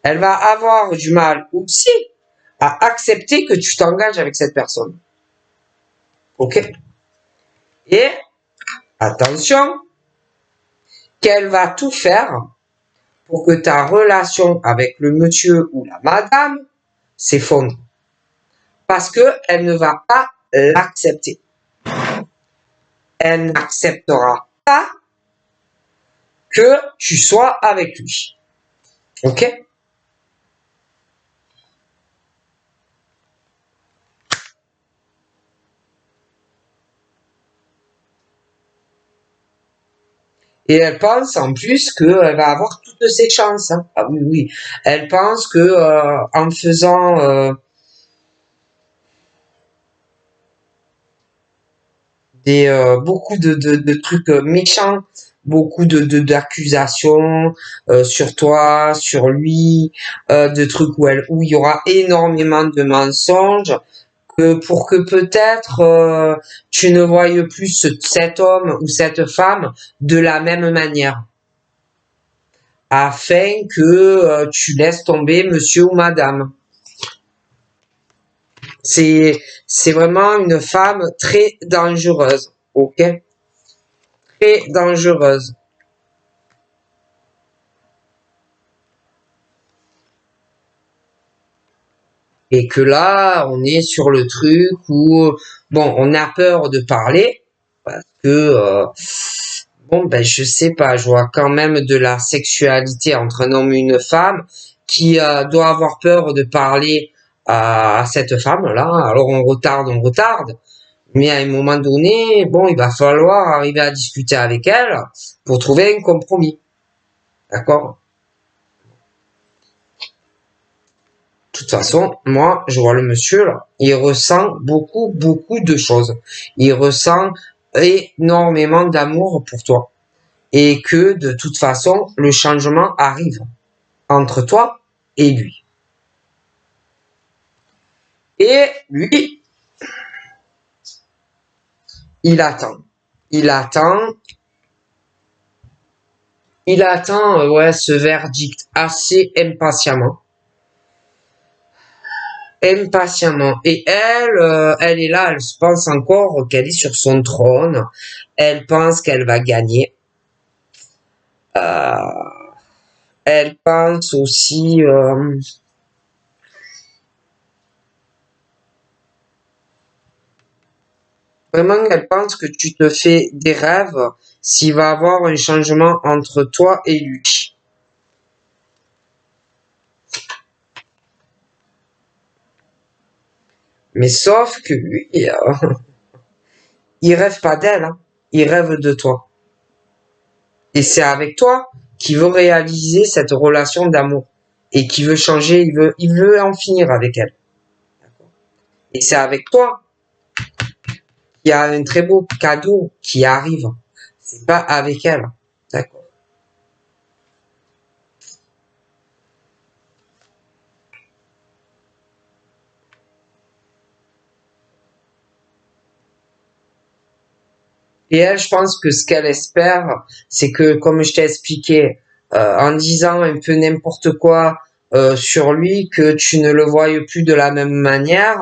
Elle va avoir du mal aussi à accepter que tu t'engages avec cette personne. Ok? Et, attention, qu'elle va tout faire pour que ta relation avec le monsieur ou la madame s'effondre. Parce que elle ne va pas l'accepter. Elle n'acceptera pas que tu sois avec lui. Ok? Et elle pense en plus qu'elle va avoir toutes ses chances, hein. Ah oui, oui. Elle pense que en faisant beaucoup de trucs méchants, beaucoup d'accusations sur toi, sur lui, de trucs où il y aura énormément de mensonges, que pour que peut-être tu ne voyes plus cet homme ou cette femme de la même manière, afin que tu laisses tomber monsieur ou madame. C'est vraiment une femme très dangereuse, ok? Très dangereuse. Et que là, on est sur le truc où, bon, on a peur de parler, parce que, bon, ben, je sais pas, je vois quand même de la sexualité entre un homme et une femme qui doit avoir peur de parler à cette femme-là. Alors on retarde, mais à un moment donné, bon, il va falloir arriver à discuter avec elle pour trouver un compromis. D'accord? toute façon, moi, je vois le monsieur, là, il ressent beaucoup de choses. Il ressent énormément d'amour pour toi. Et que, de toute façon, le changement arrive entre toi et lui. Et lui, il attend. Il attend. Il attend, ouais, ce verdict assez impatiemment. Impatiemment. Et elle est là, elle se pense encore qu'elle est sur son trône. Elle pense qu'elle va gagner. Elle pense aussi, vraiment, elle pense que tu te fais des rêves s'il va y avoir un changement entre toi et lui. Mais sauf que lui, il rêve pas d'elle, hein. Il rêve de toi. Et c'est avec toi qu'il veut réaliser cette relation d'amour. Et qui veut changer, il veut en finir avec elle. Et c'est avec toi qu'il y a un très beau cadeau qui arrive. C'est pas avec elle. D'accord. Et elle, je pense que ce qu'elle espère, c'est que, comme je t'ai expliqué, en disant un peu n'importe quoi sur lui, que tu ne le voyes plus de la même manière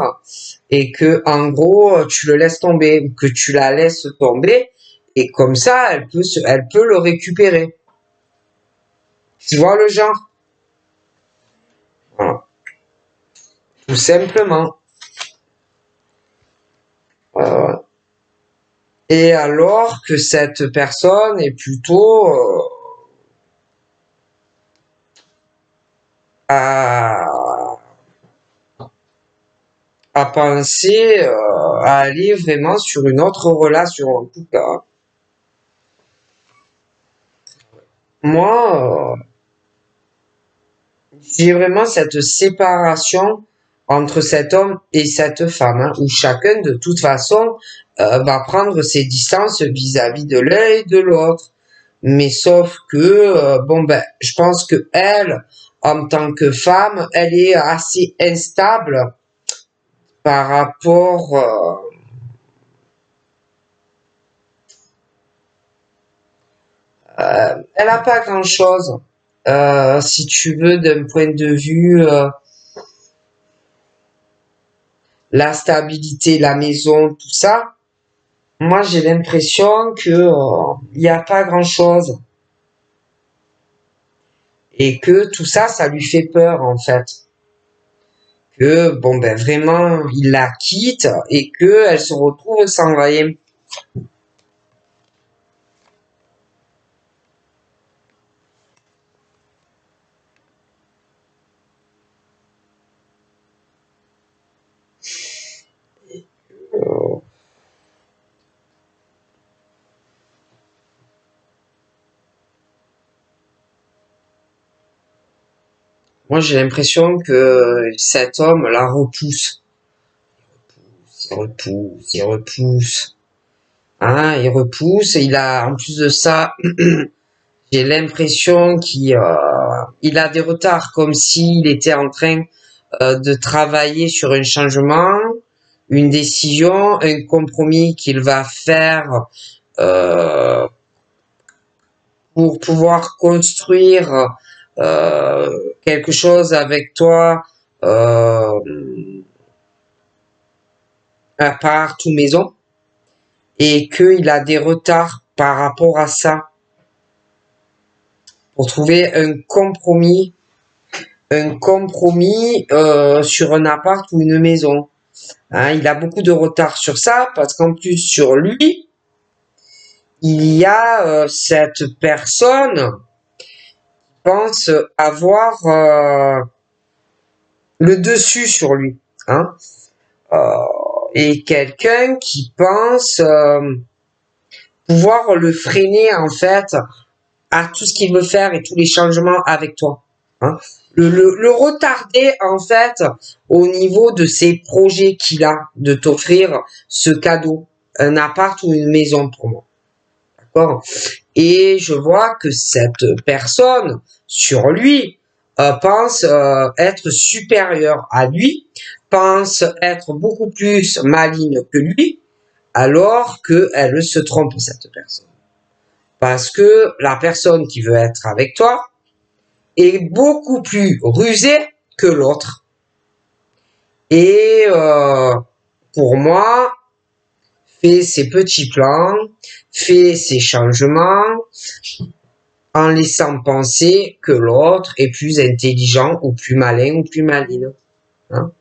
et que, en gros, tu le laisses tomber, que tu la laisses tomber, et comme ça, elle peut le récupérer. Tu vois le genre? Voilà. Tout simplement. Euh, et alors que cette personne est plutôt à penser à aller vraiment sur une autre relation, en tout cas. Moi, j'ai vraiment cette séparation entre cet homme et cette femme, hein, où chacun, de toute façon, va prendre ses distances vis-à-vis de l'un et de l'autre. Mais sauf que, bon ben, je pense que elle, en tant que femme, elle est assez instable par rapport elle a pas grand-chose, si tu veux, d'un point de vue la stabilité, la maison, tout ça. Moi, j'ai l'impression que il y a pas grand-chose et que tout ça, ça lui fait peur en fait. Que bon ben vraiment, il la quitte et que elle se retrouve sans rien. Euh, Moi, j'ai l'impression que cet homme la repousse. Il repousse, il repousse. Hein, il repousse. Il a, en plus de ça, j'ai l'impression qu'il a des retards, comme s'il était en train de travailler sur un changement, une décision, un compromis qu'il va faire euh, pour pouvoir construire quelque chose avec toi, à part tout maison, et qu'il a des retards par rapport à ça pour trouver un compromis sur un appart ou une maison. Hein, il a beaucoup de retard sur ça parce qu'en plus sur lui, il y a cette personne qui pense avoir le dessus sur lui. Hein, et quelqu'un qui pense pouvoir le freiner en fait à tout ce qu'il veut faire et tous les changements avec toi. Hein. Le retarder, en fait, au niveau de ses projets qu'il a, de t'offrir ce cadeau, un appart ou une maison pour moi. D'accord? Et je vois que cette personne, sur lui, pense être supérieure à lui, pense être beaucoup plus maligne que lui, alors qu'elle se trompe, cette personne. Parce que la personne qui veut être avec toi est beaucoup plus rusée que l'autre. Et pour moi, fait ses petits plans, fait ses changements, en laissant penser que l'autre est plus intelligent ou plus malin ou plus maligne. Hein.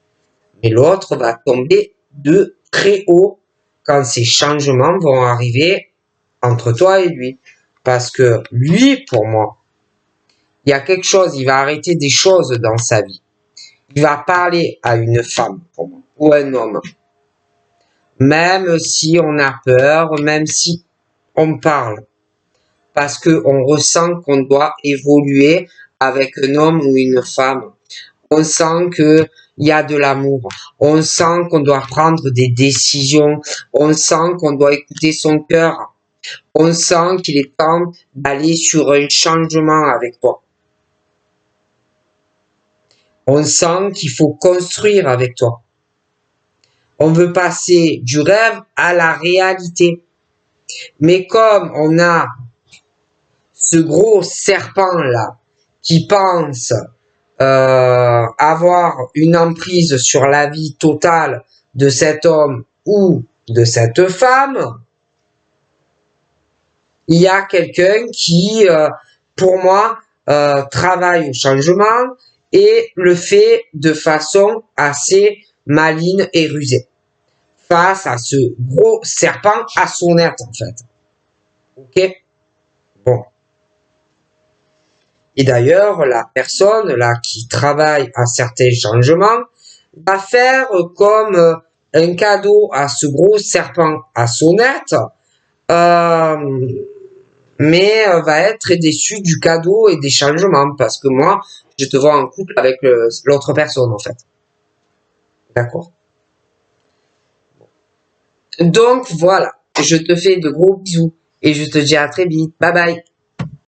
Mais l'autre va tomber de très haut quand ces changements vont arriver entre toi et lui. Parce que lui, pour moi, il y a quelque chose, il va arrêter des choses dans sa vie. Il va parler à une femme, pour moi, ou un homme. Même si on a peur, même si on parle. Parce que on ressent qu'on doit évoluer avec un homme ou une femme. On sent que il y a de l'amour. On sent qu'on doit prendre des décisions. On sent qu'on doit écouter son cœur. On sent qu'il est temps d'aller sur un changement avec toi. On sent qu'il faut construire avec toi. On veut passer du rêve à la réalité. Mais comme on a ce gros serpent-là qui pense avoir une emprise sur la vie totale de cet homme ou de cette femme, il y a quelqu'un qui, pour moi, travaille au changement et le fait de façon assez maligne et rusée face à ce gros serpent à son aide, en fait. Ok? Bon. Et d'ailleurs, la personne là qui travaille à certains changements va faire comme un cadeau à ce gros serpent à sonnette, mais va être très déçu du cadeau et des changements parce que moi, je te vois en couple avec l'autre personne en fait. D'accord? Donc voilà, je te fais de gros bisous et je te dis à très vite. Bye bye.